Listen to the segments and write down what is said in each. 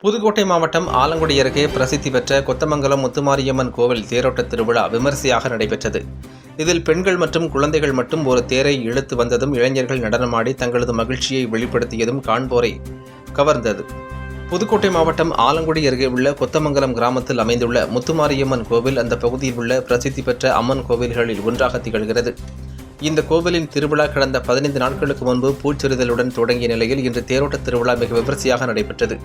புதுக்கோட்டை மாவட்டம் ஆலங்குடி அருகே பிரசித்தி பெற்ற கொத்தமங்கலம் முத்துமாரியம்மன் கோவில் தேரோட்ட திருவிழா விமரிசையாக நடைபெற்றது. இதில் பெண்கள் மற்றும் குழந்தைகள் மட்டும் ஒரு தேரை இழுத்து வந்ததும் இளைஞர்கள் நடனமாடி தங்களது மகிழ்ச்சியை வெளிப்படுத்தியதும் காண்போரை கவர்ந்தது. புதுக்கோட்டை மாவட்டம் ஆலங்குடி அருகே உள்ள கொத்தமங்கலம் கிராமத்தில் அமைந்துள்ள முத்துமாரியம்மன் கோவில் அந்த பகுதியில் உள்ள பிரசித்தி பெற்ற அம்மன் கோவில்களில் ஒன்றாக திகழ்கிறது. இந்த கோவிலின் திருவிழா கடந்த 15 நாட்களுக்கு முன்பு பூச்செறிதலுடன் தொடங்கிய நிலையில் இன்று தேரோட்ட திருவிழா மிக விமரிசையாக நடைபெற்றது.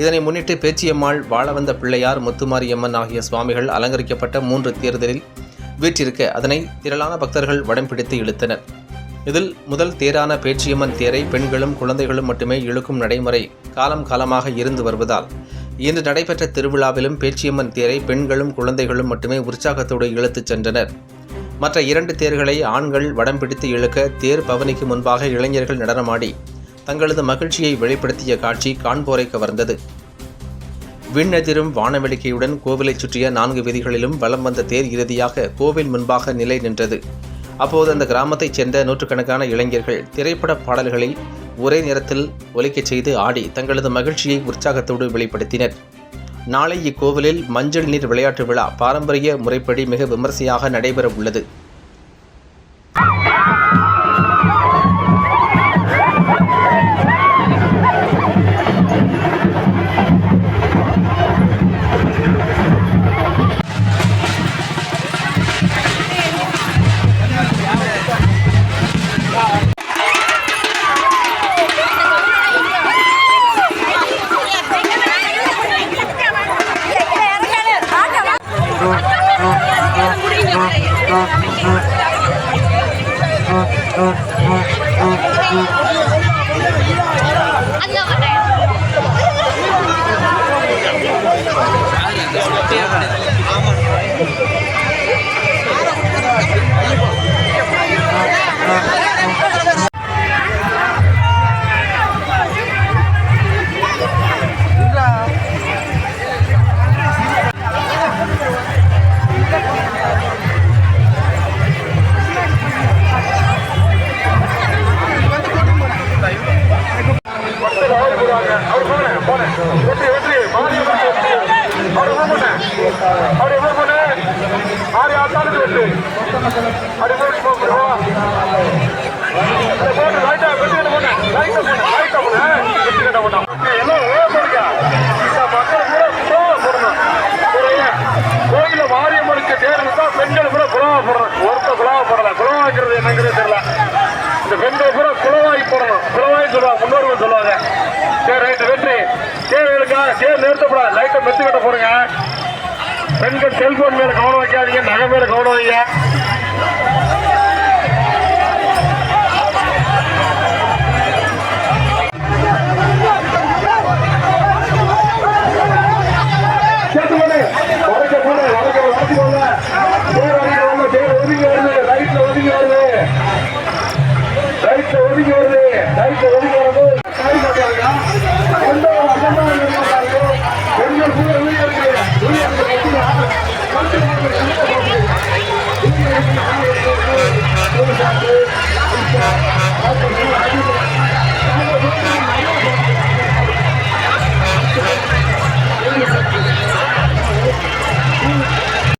இதனை முன்னிட்டு பேச்சியம்மாள், வாழவந்த பிள்ளையார், முத்துமாரியம்மன் ஆகிய சுவாமிகள் அலங்கரிக்கப்பட்ட 3 தேர்தலில் வீற்றிருக்க அதனை திரளான பக்தர்கள் வடம் பிடித்து இழுத்தனர். இதில் முதல் தேரான பேச்சியம்மன் தேரை பெண்களும் குழந்தைகளும் மட்டுமே இழுக்கும் நடைமுறை காலம் காலமாக இருந்து வருவதால் இன்று நடைபெற்ற திருவிழாவிலும் பேச்சியம்மன் தேரை பெண்களும் குழந்தைகளும் மட்டுமே உற்சாகத்தோடு இழுத்துச் சென்றனர். மற்ற 2 தேர்களை ஆண்கள் வடம் பிடித்து இழுக்க தேர் பவனிக்கு முன்பாக இளைஞர்கள் நடனமாடி தங்களது மகிழ்ச்சியை வெளிப்படுத்திய காட்சி காண்போரை கவர்ந்தது. விண்ணெதிரும் வானவெடிக்கையுடன் கோவிலைச் சுற்றிய 4 வீதிகளிலும் வலம் வந்த தேர் இறுதியாக கோவில் முன்பாக நிலை நின்றது. அப்போது அந்த கிராமத்தைச் சேர்ந்த நூற்றுக்கணக்கான இளைஞர்கள் திரைப்பட பாடல்களை ஒரே நேரத்தில் ஒலிக்கச் செய்து ஆடி தங்களது மகிழ்ச்சியை உற்சாகத்தோடு வெளிப்படுத்தினர். நாளை இக்கோவிலில் மஞ்சள் நீர் விளையாட்டு விழா பாரம்பரிய முறைப்படி மிக விமரிசையாக நடைபெற உள்ளது. கோயில மாரியம்மனுக்கு தேர்ந்தா பெண்கள் கூட குலவா போடணும். ஒருத்த குலவா போடல. குலவாய்க்கிறது என்னங்கிறது தெரியல. இந்த பெண்கள் கூட குலவாய் போடணும். குலவாய் சொல்லுவாங்க, முன்னோர்கள் சொல்லுவாங்க. சரி, ரைட்டு, வெற்றி. தேவைகளுக்காக தேர் நிறுத்தப்படாது. லைட்டை மெத்து கட்ட போறீங்க. பெண்கள் செல்போன் மேல கவனம் வைக்காதீங்க, நகை மேல கவனம் வைங்க.